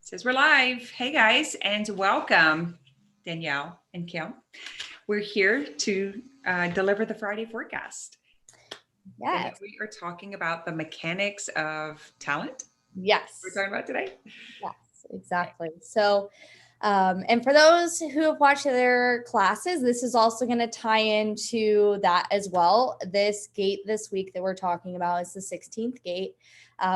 Says we're live. Hey guys, and welcome, Danielle and Kim. We're here to deliver the Friday forecast. Yes. We are talking about the mechanics of talent. Yes. We're talking about today. Yes, exactly. So, and for those who have watched their classes, this is also going to tie into that as well. This gate this week that we're talking about is the 16th gate,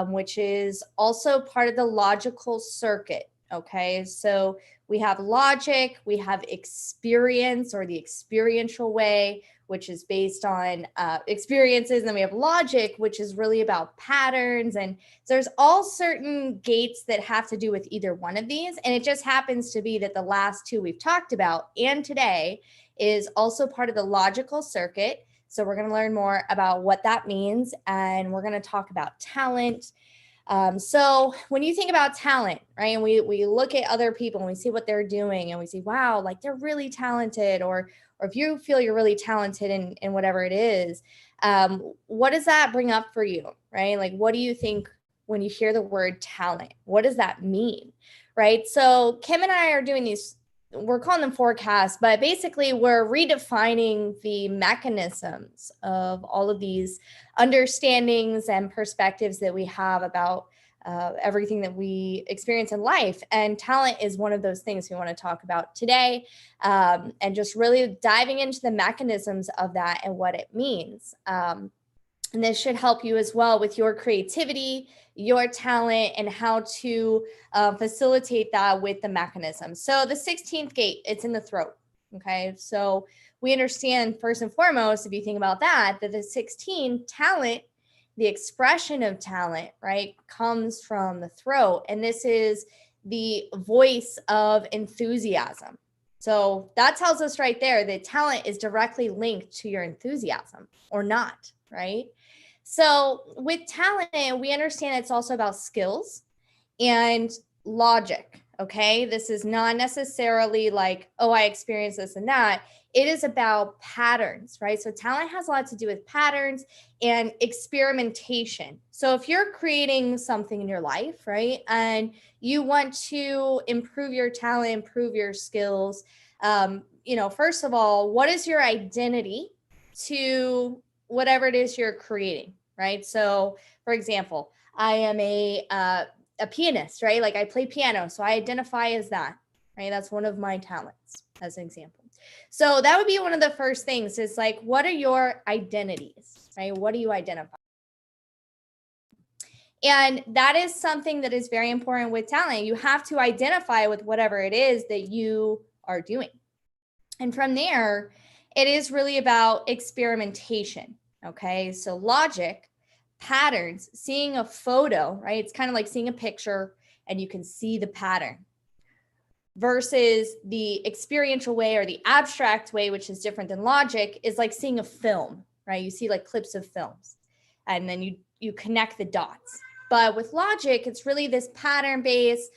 which is also part of the logical circuit. Okay, so we have logic, we have experience or the experiential way, which is based on experiences. And then we have logic, which is really about patterns. And so there's all certain gates that have to do with either one of these. And it just happens to be that the last two we've talked about and today is also part of the logical circuit. So we're going to learn more about what that means. And we're going to talk about talent. So when you think about talent, right, and we look at other people and we see what they're doing and we see, wow, like they're really talented, or if you feel you're really talented in whatever it is, what does that bring up for you, right? Like, what do you think when you hear the word talent? What does that mean, right? So Kim and I are doing these, we're calling them forecasts, but basically we're redefining the mechanisms of all of these understandings and perspectives that we have about everything that we experience in life. And talent is one of those things we want to talk about today, and just really diving into the mechanisms of that and what it means. And this should help you as well with your creativity, your talent, and how to facilitate that with the mechanism. So the 16th gate, it's in the throat. Okay, so we understand first and foremost, if you think about that the 16 talent, the expression of talent, right, comes from the throat. And this is the voice of enthusiasm. So that tells us right there that talent is directly linked to your enthusiasm or not, right? So with talent, we understand it's also about skills and logic. Okay, this is not necessarily like, oh, I experienced this and that. It is about patterns, right? So talent has a lot to do with patterns and experimentation. So if you're creating something in your life, right, and you want to improve your talent, improve your skills, first of all, what is your identity to whatever it is you're creating, right? So for example, I am a pianist, right? Like I play piano, so I identify as that, right? That's one of my talents as an example. So that would be one of the first things is like, what are your identities, right? What do you identify? And that is something that is very important with talent. You have to identify with whatever it is that you are doing. And from there, it is really about experimentation. Okay, so logic, patterns, seeing a photo, right? It's kind of like seeing a picture and you can see the pattern, versus the experiential way or the abstract way, which is different than logic, is like seeing a film, right? You see like clips of films and then you connect the dots. But with logic, it's really this pattern based.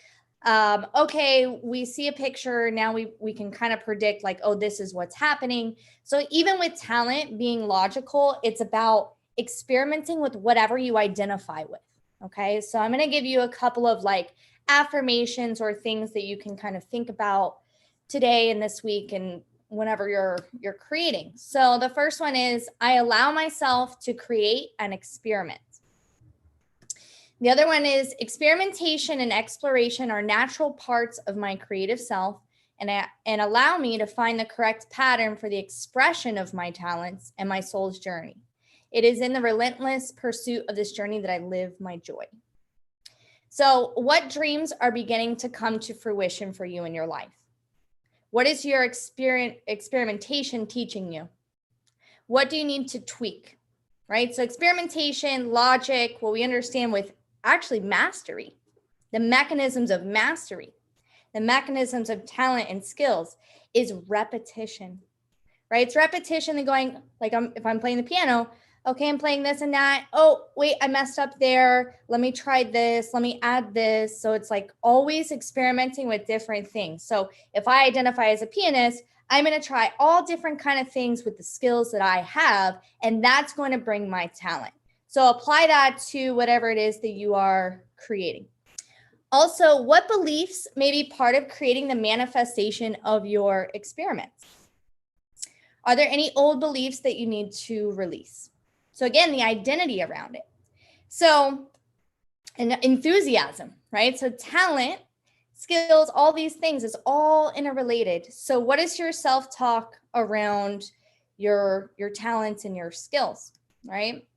Okay, we see a picture, now we can kind of predict like, oh, this is what's happening. So even with talent being logical, it's about experimenting with whatever you identify with. Okay, so I'm going to give you a couple of like affirmations or things that you can kind of think about today and this week and whenever you're creating. So the first one is, I allow myself to create and experiment. The other one is, experimentation and exploration are natural parts of my creative self and allow me to find the correct pattern for the expression of my talents and my soul's journey. It is in the relentless pursuit of this journey that I live my joy. So what dreams are beginning to come to fruition for you in your life? What is your experimentation teaching you? What do you need to tweak, right? So experimentation, logic, what we understand with actually mastery, the mechanisms of mastery, the mechanisms of talent and skills is repetition, right? It's repetition and going like, if I'm playing the piano, okay, I'm playing this and that. Oh, wait, I messed up there. Let me try this. Let me add this. So it's like always experimenting with different things. So if I identify as a pianist, I'm going to try all different kind of things with the skills that I have, and that's going to bring my talent. So apply that to whatever it is that you are creating. Also, what beliefs may be part of creating the manifestation of your experiments? Are there any old beliefs that you need to release? So again, the identity around it. So, and enthusiasm, right? So talent, skills, all these things is all interrelated. So what is your self-talk around your talents and your skills, right?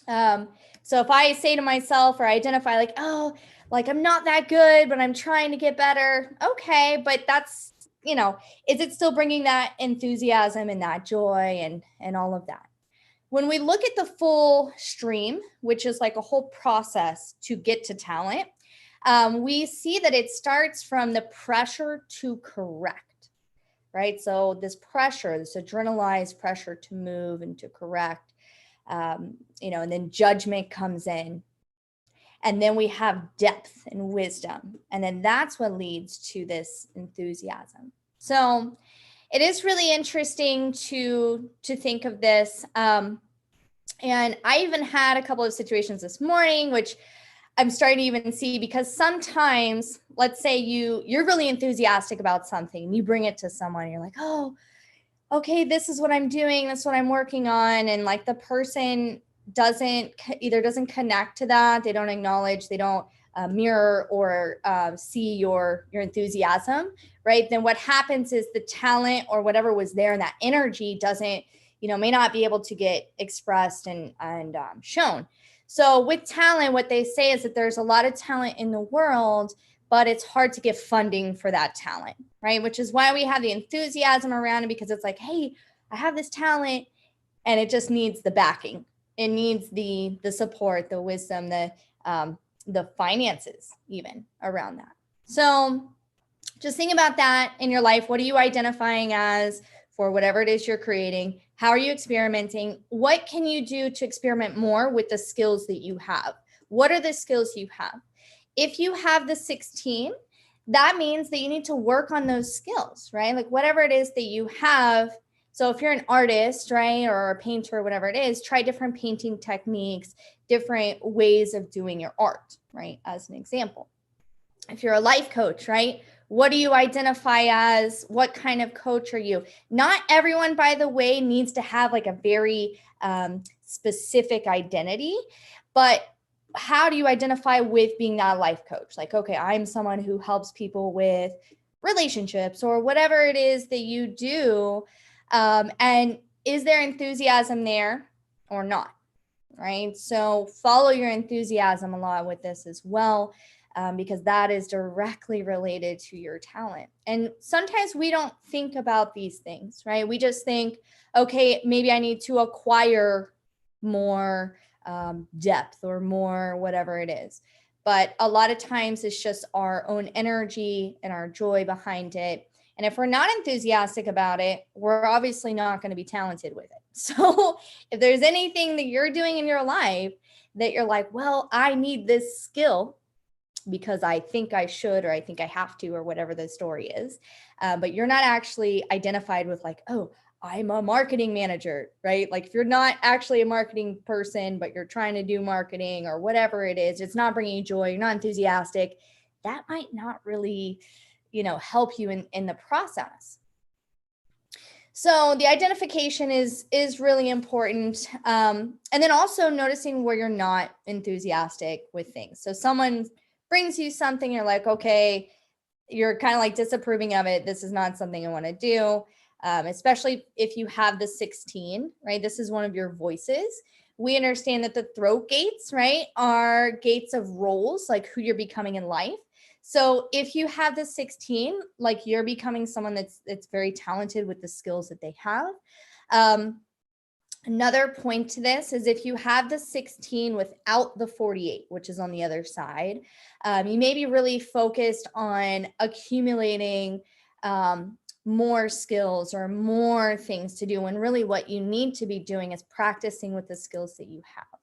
So if I say to myself or identify like, oh, like I'm not that good, but I'm trying to get better. Okay, but that's, is it still bringing that enthusiasm and that joy and all of that? When we look at the full stream, which is like a whole process to get to talent, we see that it starts from the pressure to correct, right? So this pressure, this adrenalized pressure to move and to correct, and then judgment comes in. And then we have depth and wisdom. And then that's what leads to this enthusiasm. So it is really interesting to think of this. And I even had a couple of situations this morning, which I'm starting to even see, because sometimes, let's say you're really enthusiastic about something, you bring it to someone, you're like, oh, okay, this is what I'm doing, that's what I'm working on. And like the person doesn't connect to that, they don't acknowledge, they don't mirror or see your enthusiasm, right? Then what happens is the talent or whatever was there in that energy doesn't, may not be able to get expressed and shown. So with talent, what they say is that there's a lot of talent in the world, but it's hard to get funding for that talent, right? Which is why we have the enthusiasm around it, because it's like, hey, I have this talent and it just needs the backing. It needs the support, the wisdom, the finances even around that. So just think about that in your life. What are you identifying as for whatever it is you're creating? How are you experimenting? What can you do to experiment more with the skills that you have? What are the skills you have? If you have the 16, that means that you need to work on those skills, right? Like whatever it is that you have. So if you're an artist, right, or a painter, whatever it is, try different painting techniques, different ways of doing your art, right? As an example. If you're a life coach, right? What do you identify as? What kind of coach are you? Not everyone, by the way, needs to have like a very specific identity, but how do you identify with being that life coach? Like, okay, I'm someone who helps people with relationships or whatever it is that you do. And is there enthusiasm there or not? Right? So follow your enthusiasm a lot with this as well. Because that is directly related to your talent. And sometimes we don't think about these things, right? We just think, okay, maybe I need to acquire more depth or more whatever it is. But a lot of times it's just our own energy and our joy behind it. And if we're not enthusiastic about it, we're obviously not going to be talented with it. So if there's anything that you're doing in your life that you're like, well, I need this skill because I think I should, or I think I have to, or whatever the story is. But you're not actually identified with like, oh, I'm a marketing manager, right? Like if you're not actually a marketing person, but you're trying to do marketing or whatever it is, it's not bringing you joy, you're not enthusiastic, that might not really, help you in the process. So the identification is really important. And then also noticing where you're not enthusiastic with things. So someone brings you something, you're like, okay, you're kind of like disapproving of it. This is not something I want to do. Especially if you have the 16, right? This is one of your voices. We understand that the throat gates, right, are gates of roles, like who you're becoming in life. So if you have the 16, like you're becoming someone that's very talented with the skills that they have. Another point to this is if you have the 16 without the 48, which is on the other side, you may be really focused on accumulating more skills or more things to do, when really what you need to be doing is practicing with the skills that you have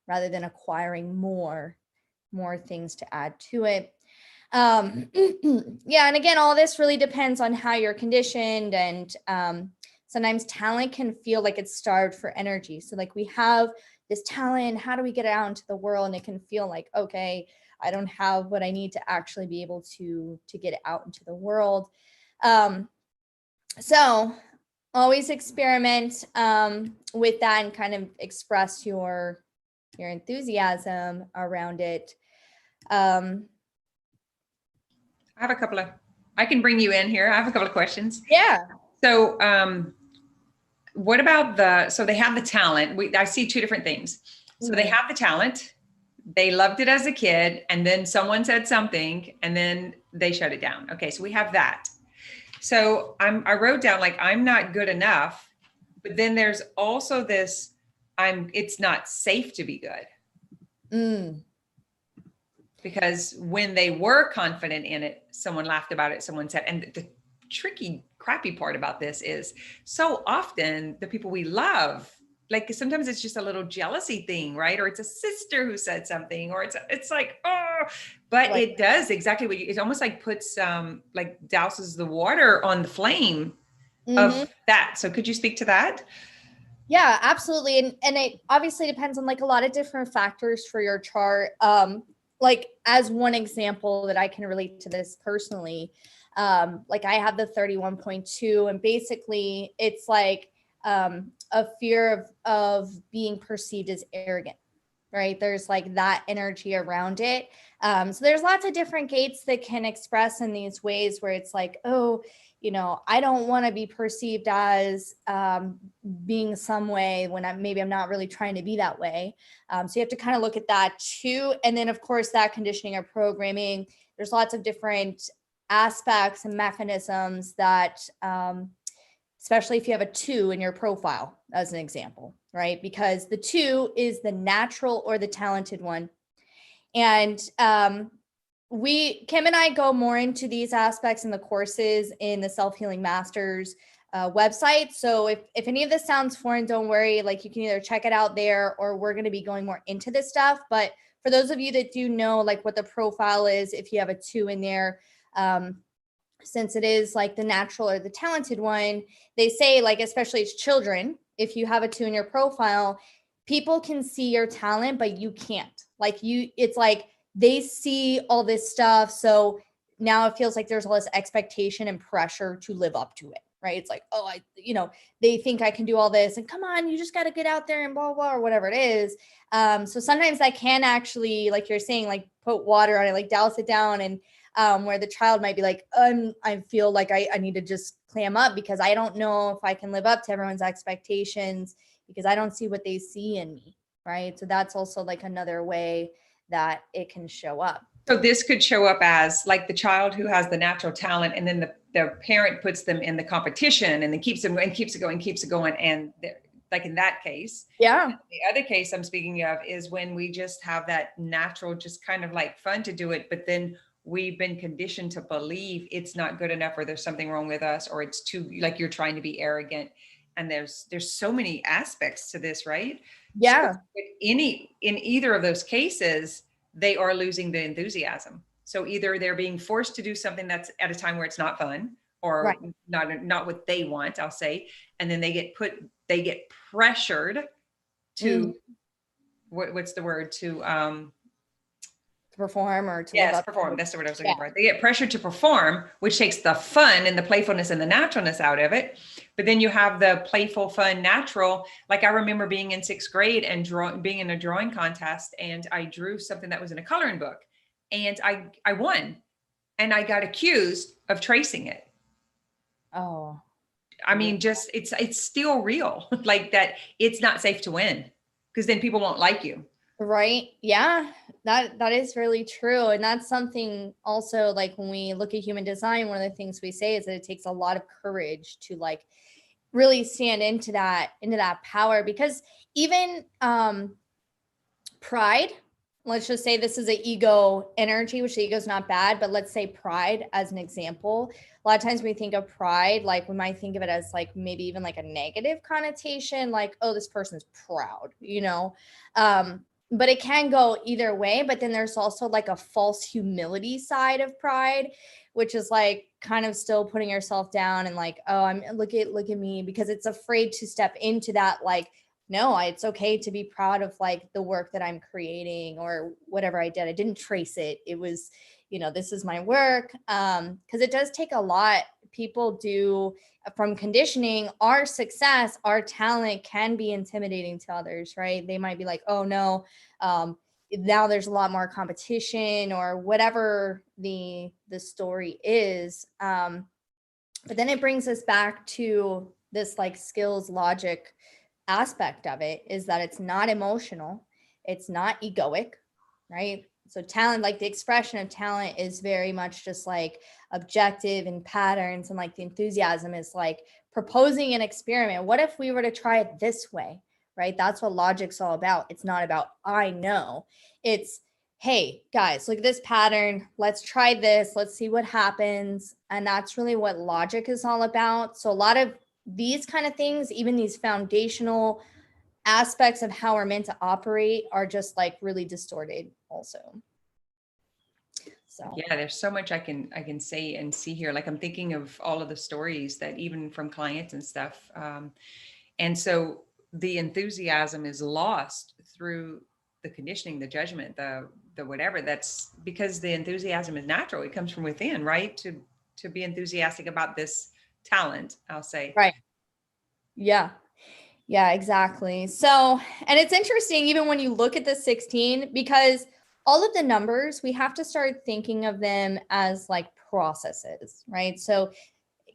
rather than acquiring more things to add to it. Yeah, and again, all this really depends on how you're conditioned, and sometimes talent can feel like it's starved for energy. So like we have this talent, how do we get it out into the world? And it can feel like, okay, I don't have what I need to actually be able to get it out into the world. So always experiment with that and kind of express your enthusiasm around it. I have a couple of, I can bring you in here. I have a couple of questions. Yeah. So what about so they have the talent. I see two different things. So they have the talent. They loved it as a kid, and then someone said something, and then they shut it down. Okay, so we have that. So I wrote down like, I'm not good enough, but then there's also this, it's not safe to be good. Because when they were confident in it, someone laughed about it, someone said, and the tricky, crappy part about this is so often the people we love, like sometimes it's just a little jealousy thing, right? Or it's a sister who said something, or it's like, oh, but Right. it does exactly what it almost like puts like douses the water on the flame of that. So could you speak to that? Yeah, absolutely. And it obviously depends on like a lot of different factors for your chart. Like as one example that I can relate to this personally, like I have the 31.2, and basically it's like a fear of being perceived as arrogant, right? There's like that energy around it. So there's lots of different gates that can express in these ways where it's like, oh, you know, I don't want to be perceived as being some way when I'm not really trying to be that way. So you have to kind of look at that too. And then of course that conditioning or programming, there's lots of different aspects and mechanisms that, especially if you have a 2 in your profile as an example, right? Because the 2 is the natural or the talented one. And Kim and I go more into these aspects in the courses in the Self-Healing Masters website. So if any of this sounds foreign, don't worry. Like you can either check it out there, or we're going to be going more into this stuff. But for those of you that do know like what the profile is, if you have a 2 in there, since it is like the natural or the talented one, they say like, especially as children, if you have a 2 in your profile, people can see your talent, but you can't. Like it's like they see all this stuff. So now it feels like there's all this expectation and pressure to live up to it, right? It's like, oh, they think I can do all this, and come on, you just got to get out there and blah, blah, or whatever it is. So sometimes that can actually, like you're saying, like put water on it, like douse it down, and where the child might be like, I feel like I need to just clam up because I don't know if I can live up to everyone's expectations because I don't see what they see in me, right? So that's also like another way that it can show up. So this could show up as like the child who has the natural talent, and then the parent puts them in the competition and then keeps them going, keeps it going. And like in that case, yeah. The other case I'm speaking of is when we just have that natural, just kind of like fun to do it, but then we've been conditioned to believe it's not good enough, or there's something wrong with us, or it's too, like you're trying to be arrogant. And there's so many aspects to this, right? Yeah. So in either of those cases, they are losing the enthusiasm. So either they're being forced to do something that's at a time where it's not fun, or not what they want, I'll say. And then they get pressured to, what's the word, to perform or to live up. Perform. That's the word I was looking for. They get pressured to perform, which takes the fun and the playfulness and the naturalness out of it. But then you have the playful, fun, natural. Like I remember being in 6th grade and being in a drawing contest, and I drew something that was in a coloring book, and I won, and I got accused of tracing it. Oh, I mean, just it's still real, like that. It's not safe to win because then people won't like you. Right. Yeah, that is really true. And that's something also, like when we look at human design, one of the things we say is that it takes a lot of courage to like really stand into that power, because even pride, let's just say this is an ego energy, which the ego is not bad, but let's say pride as an example. A lot of times when we think of pride, like we might think of it as like maybe even like a negative connotation, like, oh, this person's proud, but it can go either way. But then there's also like a false humility side of pride, which is like kind of still putting yourself down and like, oh, look at me, because it's afraid to step into that like no, it's okay to be proud of like the work that I'm creating or whatever I did. I didn't trace it. It was, this is my work. Because it does take a lot. People do from conditioning, our success, our talent can be intimidating to others, right? They might be like, oh no, now there's a lot more competition or whatever the story is. But then it brings us back to this like skills logic aspect of it, is that it's not emotional, it's not egoic, right? So talent, like the expression of talent is very much just like objective and patterns, and like the enthusiasm is like proposing an experiment. What if we were to try it this way, right? That's what logic's all about. It's not about I know. It's, hey guys, look at this pattern, let's try this, let's see what happens. And that's really what logic is all about. So a lot of these kind of things, even these foundational aspects of how we're meant to operate, are just like really distorted also. So yeah, there's so much I can say and see here. Like I'm thinking of all of the stories that even from clients and stuff. And so the enthusiasm is lost through the conditioning, the judgment, the whatever. That's because the enthusiasm is natural. It comes from within, right? To be enthusiastic about this talent, I'll say. right. Yeah. Yeah, exactly. So, and it's interesting, even when you look at the 16, because all of the numbers, we have to start thinking of them as like processes, right? So,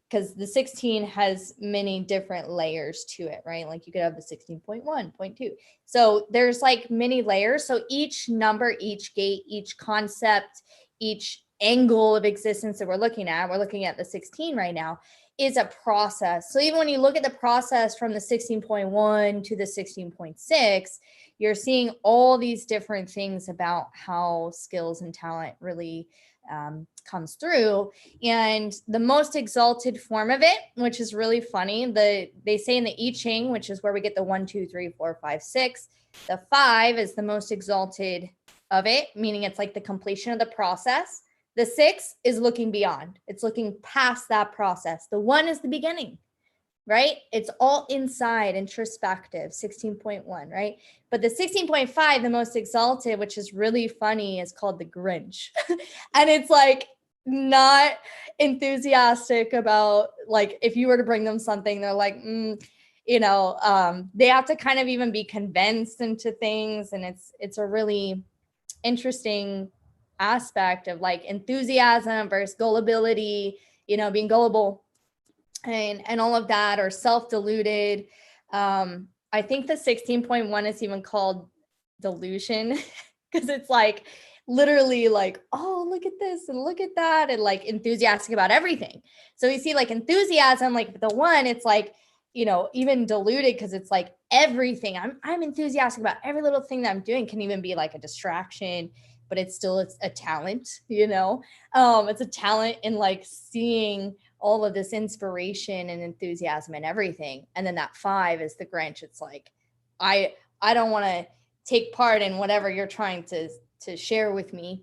because the 16 has many different layers to it, right? Like you could have the 16.1, 0.2. So there's like many layers. So each number, each gate, each concept, each angle of existence that we're looking at the 16 right now, is a process. So even when you look at the process from the 16.1 to the 16.6, you're seeing all these different things about how skills and talent really comes through. And the most exalted form of it, which is really funny, they say in the I Ching, which is where we get the 1, 2, 3, 4, 5, 6, the 5 is the most exalted of it, meaning it's like the completion of the process. The 6 is looking beyond. It's looking past that process. The 1 is the beginning, right? It's all inside, introspective, 16.1, right? But the 16.5, the most exalted, which is really funny, is called the Grinch. And it's like not enthusiastic about, like, if you were to bring them something, they're like, they have to kind of even be convinced into things. And it's a really interesting aspect of like enthusiasm versus gullibility, being gullible and all of that, or self-deluded. I think the 16.1 is even called delusion because it's like literally like, oh, look at this and look at that, and like enthusiastic about everything. So you see like enthusiasm, like the 1, it's like, even diluted because it's like everything. I'm enthusiastic about every little thing that I'm doing, can even be like a distraction, but it's a talent, it's a talent in like seeing all of this inspiration and enthusiasm and everything. And then that 5 is the Grinch. It's like, I don't want to take part in whatever you're trying to share with me.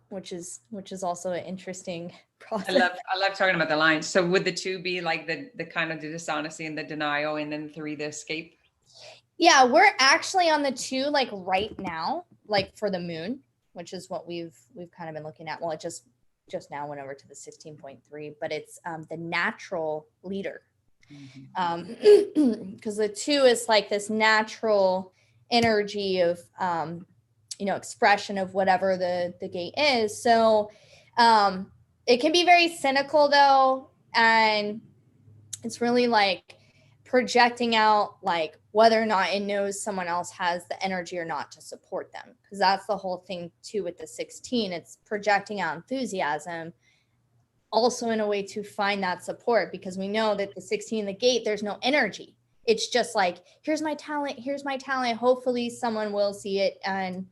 Which is also an interesting process. I love talking about the lines. So would the 2 be like the kind of the dishonesty and the denial, and then 3 the escape? Yeah, we're actually on the 2 like right now, like for the moon, which is what we've kind of been looking at. Well, it just now went over to the 16.3, but it's the natural leader. Because the 2 is like this natural energy of expression of whatever the gate is. So it can be very cynical though, and it's really like projecting out like whether or not it knows someone else has the energy or not to support them, because that's the whole thing too with the 16. It's projecting out enthusiasm also in a way to find that support, because we know that the 16, the gate, there's no energy. It's just like, here's my talent, hopefully someone will see it and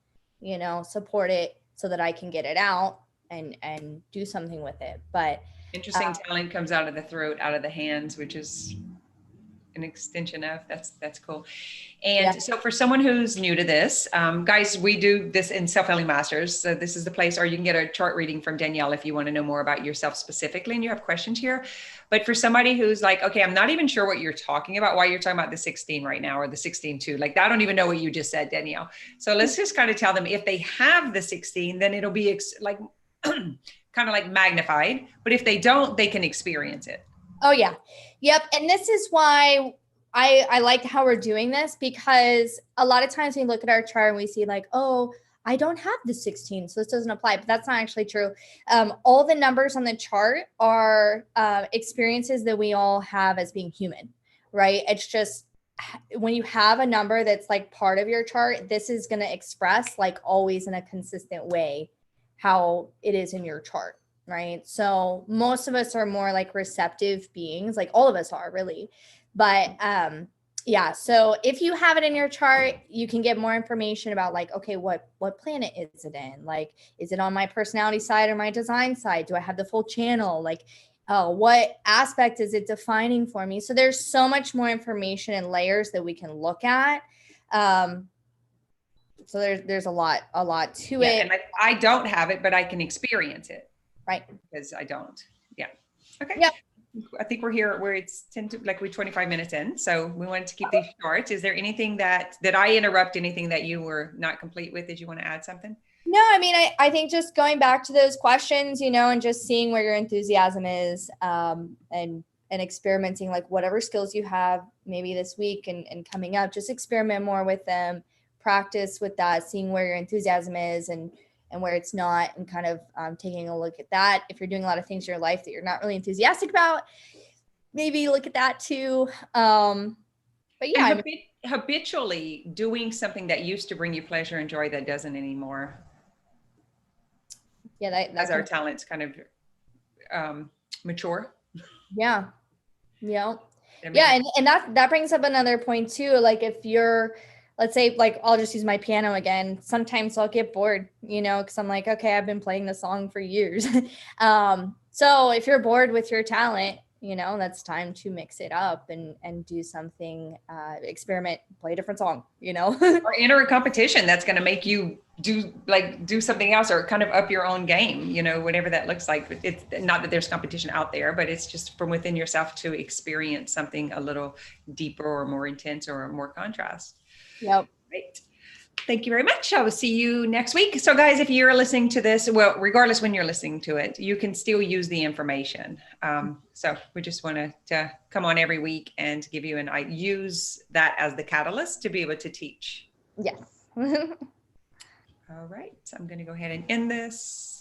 support it so that I can get it out and do something with it. But interesting, talent comes out of the throat, out of the hands, which is an extension of. That's cool. And Yeah. so for someone who's new to this, guys, we do this in Self-Healing Masters. So this is the place, or you can get a chart reading from Danielle if you want to know more about yourself specifically and you have questions here. But for somebody who's like, okay, I'm not even sure what you're talking about, why you're talking about the 16 right now, or the 16-2. Like, I don't even know what you just said, Danielle. So let's just kind of tell them, if they have the 16, then it'll be like kind of like magnified. But if they don't, they can experience it. Oh yeah. Yep. And this is why I like how we're doing this, because a lot of times we look at our chart and we see like, oh, I don't have the 16, so this doesn't apply, but that's not actually true. All the numbers on the chart are experiences that we all have as being human, right? It's just when you have a number that's like part of your chart, this is going to express like always in a consistent way how it is in your chart. Right. So most of us are more like receptive beings, like all of us are really. But yeah, so if you have it in your chart, you can get more information about like, okay, what planet is it in? Like, is it on my personality side or my design side? Do I have the full channel? Like, what aspect is it defining for me? So there's so much more information and layers that we can look at. So there's a lot to it. And I don't have it, but I can experience it. Right. Because I don't. Yeah. Okay. Yeah. I think we're here where it's 10 to like we're 25 minutes in. So we wanted to keep these short. Is there anything that I interrupt, anything that you were not complete with? Did you want to add something? No, I mean, I think just going back to those questions, and just seeing where your enthusiasm is, and experimenting, like whatever skills you have maybe this week and coming up, just experiment more with them, practice with that, seeing where your enthusiasm is and where it's not, and kind of taking a look at that. If you're doing a lot of things in your life that you're not really enthusiastic about, maybe look at that too. But yeah, habitually doing something that used to bring you pleasure and joy that doesn't anymore. Yeah, as our talents kind of mature. Yeah. And that brings up another point too. Like if you're, let's say, like, I'll just use my piano again. Sometimes I'll get bored, because I'm like, okay, I've been playing the song for years. So if you're bored with your talent, that's time to mix it up and do something, experiment, play a different song, or enter a competition that's going to make you do something else, or kind of up your own game, whatever that looks like. It's not that there's competition out there, but it's just from within yourself to experience something a little deeper or more intense or more contrast. Yep. Great. Thank you very much. I will see you next week. So guys, if you're listening to this, well, regardless when you're listening to it, you can still use the information. So we just wanted to come on every week and give you I use that as the catalyst to be able to teach. Yes. All right. So I'm going to go ahead and end this.